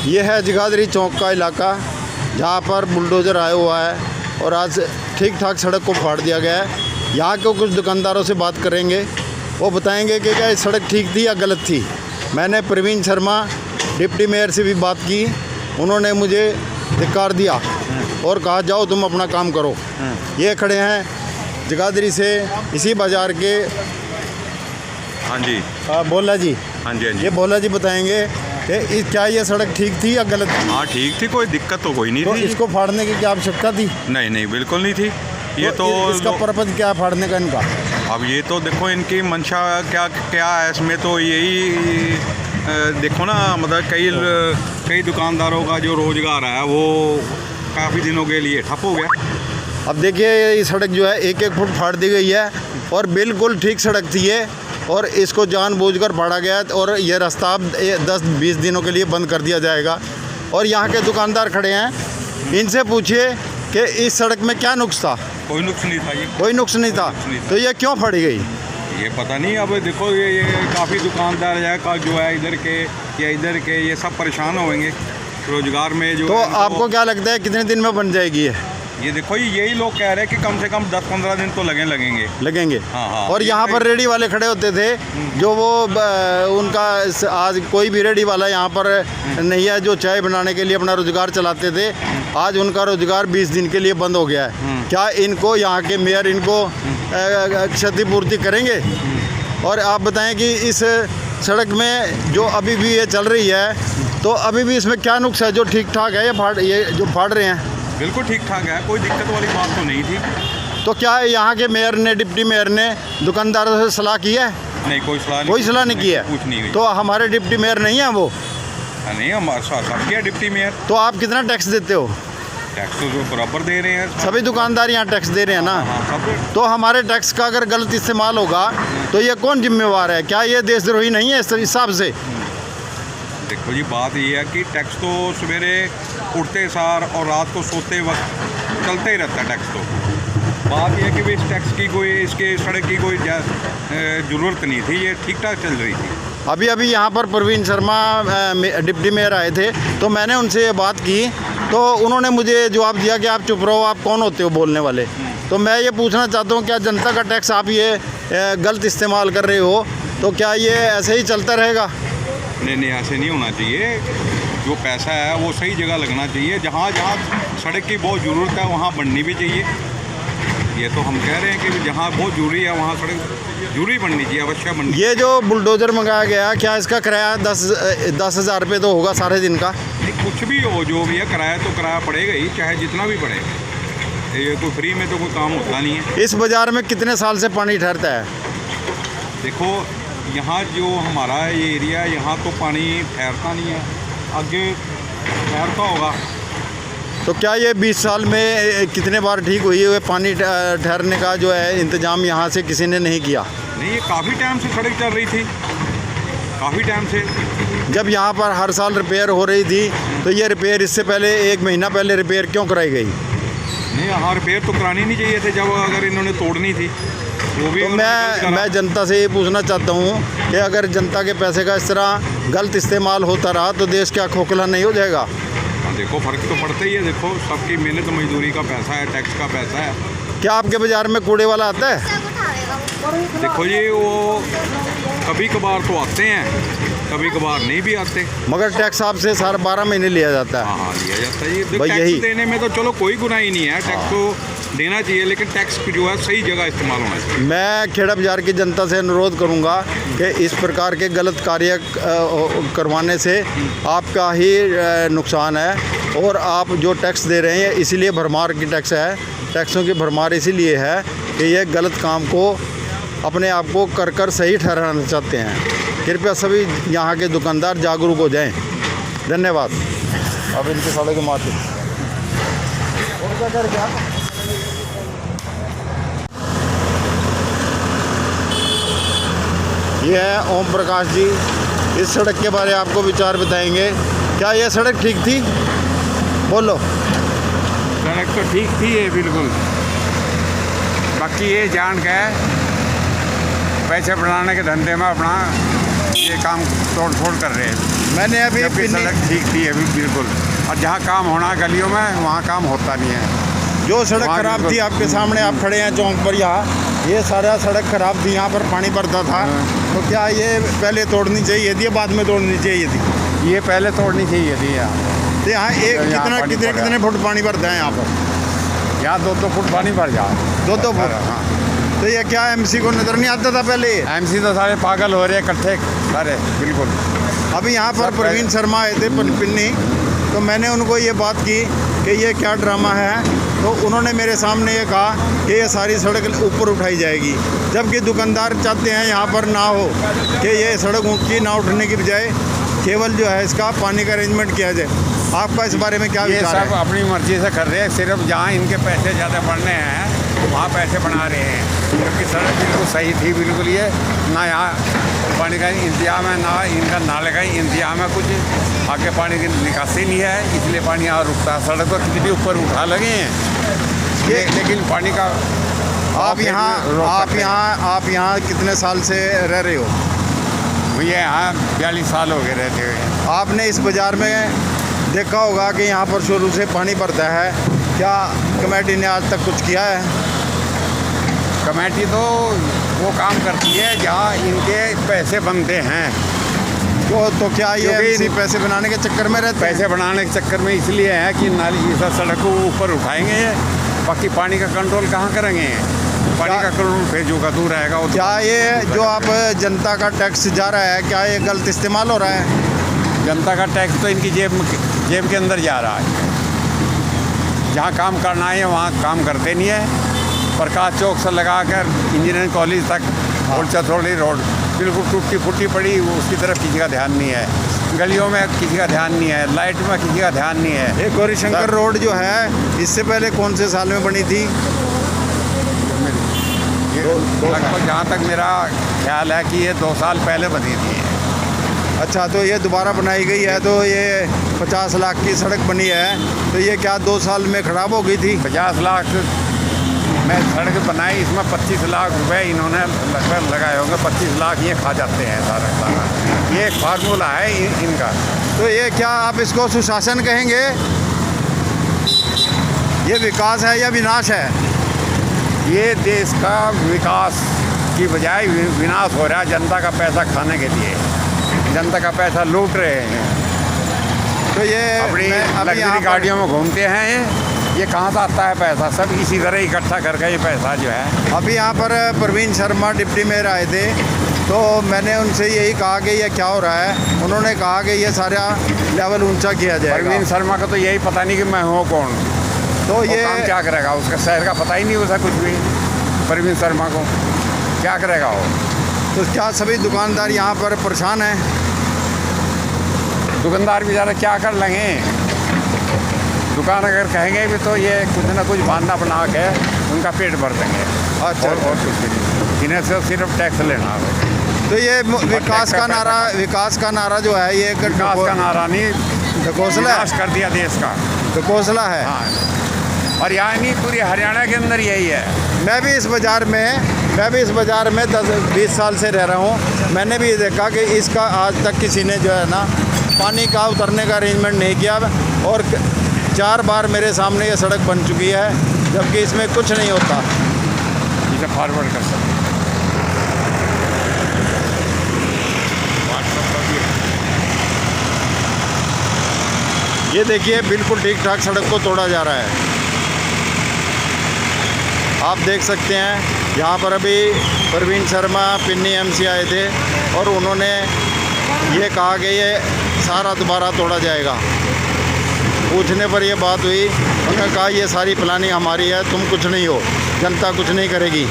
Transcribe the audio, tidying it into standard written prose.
ये है जगाधरी चौक का इलाका जहाँ पर बुलडोज़र आया हुआ है और आज ठीक ठाक सड़क को फाड़ दिया गया है। यहाँ के कुछ दुकानदारों से बात करेंगे, वो बताएंगे कि क्या ये सड़क ठीक थी या गलत थी। मैंने प्रवीण शर्मा डिप्टी मेयर से भी बात की, उन्होंने मुझे धिक्कार दिया और कहा जाओ तुम अपना काम करो। ये खड़े हैं जगाधरी से इसी बाज़ार के। हाँ जी, भोला जी। हाँ जी, हाँ जी। ये भोला जी बताएंगे कि क्या ये सड़क ठीक थी या गलत थी। हाँ ठीक थी, कोई दिक्कत तो कोई नहीं तो थी। इसको फाड़ने की क्या आवश्यकता थी? नहीं नहीं, बिल्कुल नहीं थी। ये तो इसका पर्पज क्या है फाड़ने का इनका? अब ये तो देखो इनकी मंशा क्या क्या है इसमें, तो यही देखो ना, मतलब कई दुकानदारों का जो रोज़गार है वो काफ़ी दिनों के लिए ठप हो गया। अब देखिए ये सड़क जो है 1-1 फुट फाड़ दी गई है और बिल्कुल ठीक सड़क थी ये, और इसको जानबूझकर फाड़ा गया और ये रास्ता अब 10-20 दिनों के लिए बंद कर दिया जाएगा। और यहाँ के दुकानदार खड़े हैं, इनसे पूछिए कि इस सड़क में क्या नुक्स था। कोई नुक्स नहीं था, ये कोई नुक्स नहीं था। तो ये क्यों फाड़ी गई ये पता नहीं। अब देखो ये काफ़ी दुकानदार जो है इधर के या इधर के, ये सब परेशान होंगे रोज़गार में जो। तो आपको क्या लगता है कितने दिन में बन जाएगी ये देखो यही लोग कह रहे हैं कि कम से कम 10-15 दिन तो लगेंगे। हाँ। और यहाँ पर रेडी वाले खड़े होते थे जो वो उनका आज कोई भी रेडी वाला यहाँ पर नहीं है जो चाय बनाने के लिए अपना रोज़गार चलाते थे। आज उनका रोज़गार 20 दिन के लिए बंद हो गया है। क्या इनको यहाँ के मेयर इनको क्षतिपूर्ति करेंगे? और आप बताएं कि इस सड़क में जो अभी भी ये चल रही है तो अभी भी इसमें क्या नुक्स है जो ठीक ठाक है ये जो फाड़ रहे हैं? बिल्कुल ठीक ठाक है, कोई दिक्कत वाली बात तो नहीं थी। तो क्या यहाँ के मेयर ने डिप्टी मेयर ने दुकानदारों से सलाह की है? नहीं, कोई सलाह नहीं की है। कुछ नहीं हुई। तो हमारे डिप्टी मेयर नहीं है वो? नहीं, हमारे साथ क्या डिप्टी मेयर। तो आप कितना टैक्स देते हो? टैक्स तो बराबर दे रहे हैं सभी दुकानदार यहाँ टैक्स दे रहे हैं ना। हाँ, सब। तो हमारे टैक्स का अगर गलत इस्तेमाल होगा तो ये कौन जिम्मेवार है? क्या ये देशद्रोही नहीं है इस हिसाब से? देखो जी, बात ये है कि टैक्स तो सवेरे उठते सार और रात को सोते वक्त चलते ही रहता है टैक्स। तो बात यह है कि भाई इस टैक्स की कोई, इसके सड़क की कोई ज़रूरत नहीं थी, ये ठीक ठाक चल रही थी। अभी यहाँ पर प्रवीण शर्मा डिप्टी मेयर आए थे तो मैंने उनसे ये बात की तो उन्होंने मुझे जवाब दिया कि आप चुप रहो, आप कौन होते हो बोलने वाले। तो मैं ये पूछना चाहता हूँ, क्या जनता का टैक्स आप ये गलत इस्तेमाल कर रहे हो तो क्या ये ऐसे ही चलता रहेगा? नहीं, ऐसे नहीं होना चाहिए। जो पैसा है वो सही जगह लगना चाहिए। जहाँ सड़क की बहुत ज़रूरत है वहाँ बननी भी चाहिए। ये तो हम कह रहे हैं कि जहाँ बहुत ज़रूरी है वहाँ सड़क जरूरी बननी चाहिए, अवश्य बननी। ये जो बुलडोज़र मंगाया गया, क्या इसका किराया 10,000 रुपये तो होगा सारे दिन का? नहीं, कुछ भी हो, जो भी है किराया तो किराया पड़ेगा ही, चाहे जितना भी पड़े। ये तो फ्री में तो कोई काम होता नहीं है। इस बाज़ार में कितने साल से पानी ठहरता है? देखो यहाँ जो हमारा ये एरिया है, यहाँ तो पानी ठहरता नहीं है, आगे ठहरता होगा। तो क्या ये 20 साल में कितने बार ठीक हुई है पानी ठहरने का जो है इंतज़ाम यहाँ से किसी ने नहीं किया? नहीं, ये काफ़ी टाइम से सड़क चल रही थी, काफ़ी टाइम से। जब यहाँ पर हर साल रिपेयर हो रही थी तो ये रिपेयर इससे पहले 1 महीना पहले रिपेयर क्यों कराई गई? नहीं, यहाँ रिपेयर तो करानी नहीं चाहिए थे जब अगर इन्होंने तोड़नी थी वो भी। तो मैं जनता से ये पूछना चाहता हूँ कि अगर जनता के पैसे का इस तरह गलत इस्तेमाल होता रहा तो देश क्या खोखला नहीं हो जाएगा? देखो फर्क तो पड़ता ही है। देखो सबकी मेहनत मजदूरी का पैसा है, टैक्स का पैसा है। क्या आपके बाज़ार में कूड़े वाला आता है? देखो जी, वो कभी कभार तो आते हैं, कभी कभार नहीं भी आते, मगर टैक्स आपसे 12 महीने लिया जाता है। हाँ, लिया जाता है जी। भाई टैक्स यही देने में तो चलो कोई गुनाह ही नहीं है, टैक्स तो देना चाहिए, लेकिन टैक्स जो है सही जगह इस्तेमाल होना चाहिए। मैं खेड़ा बाज़ार की जनता से अनुरोध करूंगा कि इस प्रकार के गलत कार्य करवाने से आपका ही नुकसान है और आप जो टैक्स दे रहे हैं इसीलिए भरमार की टैक्स है, टैक्सों की भरमार इसीलिए है कि ये गलत काम को अपने आप को कर सही ठहराना चाहते हैं। कृपया सभी यहाँ के दुकानदार जागरूक हो जाएं। धन्यवाद। अब इनके सालों के माथे और क्या कर क्या ये है ओम प्रकाश जी, इस सड़क के बारे में आपको विचार बताएंगे। क्या ये सड़क ठीक थी? बोलो। सड़क तो ठीक थी ये बिल्कुल, बाकी ये जान के पैसे बनाने के धंधे में अपना ये काम तोड़ फोड़ कर रहे हैं। मैंने अभी जबकि पिन्नी सड़क ठीक थी अभी बिल्कुल, और जहाँ काम होना गलियों में वहाँ काम होता नहीं है। जो सड़क वहाँ खराब बिल्कुल- थी आपके सामने आप खड़े हैं चौक पर, यहाँ ये सारा सड़क खराब थी, यहाँ पर पानी भरता था। तो क्या ये पहले तोड़नी चाहिए थी या बाद में तोड़नी चाहिए थी? ये पहले तोड़नी चाहिए थी यहाँ। तो यहाँ एक यहाँ कितना पानी कितने भरा। कितने फुट पानी भरता है यहाँ पर? यहाँ 2-2 फुट पानी भर जा। 2-2 फुट। हाँ। तो ये क्या एमसी को नजर नहीं आता था पहले? MC तो सारे पागल हो रहे हैं इकट्ठे सारे, बिल्कुल। अभी यहाँ पर सब प्रवीण शर्मा आए थे पिन्नी, तो मैंने उनको ये बात की कि ये क्या ड्रामा है। तो उन्होंने मेरे सामने ये कहा कि ये सारी सड़क ऊपर उठाई जाएगी, जबकि दुकानदार चाहते हैं यहाँ पर ना हो, कि ये सड़क ऊँची ना उठने की बजाय केवल जो है इसका पानी का अरेंजमेंट किया जाए। आपका इस बारे में क्या ये विचार सब है? अपनी मर्जी से कर रहे हैं, सिर्फ जहाँ इनके पैसे ज़्यादा बढ़ने हैं वहाँ पैसे बना रहे हैं। क्योंकि सड़क बिल्कुल सही थी, बिल्कुल ये ना यहाँ पानी का इंतजाम है, ना इनका नाले का इंतजाम है, कुछ आगे पानी की निकासी नहीं है, इसलिए पानी यहाँ रुकता है। सड़क तो कितनी ऊपर उठा लगे हैं ये लेकिन पानी का आप यहाँ कितने साल से रह रहे हो? भैया यहाँ 42 साल हो गए रहते हुए। आपने इस बाज़ार में देखा होगा कि यहाँ पर शुरू से पानी भरता है, क्या कमेटी ने आज तक कुछ किया है? कमेटी तो वो काम करती है जहाँ इनके पैसे बनते हैं। तो क्या ये क्योंकि इसी पैसे बनाने के चक्कर में रहते हैं? पैसे बनाने के चक्कर में इसलिए है कि नाली ये सब सड़क को ऊपर उठाएंगे, बाकी पानी का कंट्रोल कहाँ करेंगे? पानी का कंट्रोल फिर जो का दूर रहेगा वो तो क्या ये जो आप जनता का टैक्स जा रहा है, क्या ये गलत इस्तेमाल हो रहा है? जनता का टैक्स तो इनकी जेब के अंदर जा रहा है। जहाँ काम करना है वहाँ काम करते नहीं है। प्रकाश चौक से लगाकर इंजीनियरिंग कॉलेज तक और चथोड़ी रोड बिल्कुल टूटी फूटी पड़ी, उसकी तरफ किसी का ध्यान नहीं है। गलियों में किसी का ध्यान नहीं है, लाइट में किसी का ध्यान नहीं है। ये गौरीशंकर रोड जो है इससे पहले कौन से साल में बनी थी? लगभग जहाँ तक मेरा ख्याल है कि ये 2 साल पहले बनी थी। अच्छा, तो ये दोबारा बनाई गई है, तो ये 50 लाख की सड़क बनी है, तो ये क्या 2 साल में खराब हो गई थी? 50 लाख में सड़क बनाई, इसमें 25 लाख रुपए इन्होंने लगभग लगाए होंगे। 25 लाख ये खा जाते हैं सारा। ये एक फार्मूला है इनका। तो ये क्या आप इसको सुशासन कहेंगे? ये विकास है या विनाश है? ये देश का विकास की बजाय विनाश हो रहा है जनता का पैसा खाने के लिए। जनता का पैसा लूट रहे हैं। तो ये अपनी अभी लग्जरी यहाँ पर- गाड़ियों में घूमते हैं। ये कहाँ से आता है पैसा? सब इसी तरह इकट्ठा करके ये पैसा जो है। अभी यहाँ पर प्रवीण शर्मा डिप्टी मेयर आए थे, तो मैंने उनसे यही कहा कि ये क्या हो रहा है। उन्होंने कहा कि ये सारा लेवल ऊंचा किया जाएगा। प्रवीण शर्मा का तो यही पता नहीं कि मैं हूँ कौन, तो वो ये काम क्या करेगा? उसका शहर का पता ही नहीं उसे कुछ भी। प्रवीण शर्मा को क्या करेगा वो? तो क्या सभी दुकानदार यहाँ पर परेशान हैं? दुकानदार बेचारे क्या कर लेंगे? दुकान अगर कहेंगे भी तो ये कुछ ना कुछ बहाना बना के उनका पेट भर देंगे। अच्छा, और कुछ भी नहीं। इन्हें से सिर्फ टैक्स लेना है। तो ये विकास का नारा जो है ये विकास का नारा नहीं, ढकोसला है, विनाश कर दिया देश का। ढकोसला है। हाँ, और यहाँ नहीं पूरी हरियाणा के अंदर यही है। मैं भी इस बाज़ार में 10-20 साल से रह रहा हूँ। मैंने भी देखा कि इसका आज तक किसी ने जो है ना पानी का उतरने का अरेंजमेंट नहीं किया, और 4 बार मेरे सामने ये सड़क बन चुकी है, जबकि इसमें कुछ नहीं होता। इसे फॉरवर्ड कर सकते हैं। ये देखिए बिल्कुल ठीक ठाक सड़क को तोड़ा जा रहा है। आप देख सकते हैं यहाँ पर अभी प्रवीण शर्मा पिन्नी MC आए थे, और उन्होंने ये कहा कि ये सारा दोबारा तोड़ा जाएगा। पूछने पर यह बात हुई, उन्होंने कहा ये सारी प्लानिंग हमारी है, तुम कुछ नहीं हो, जनता कुछ नहीं करेगी।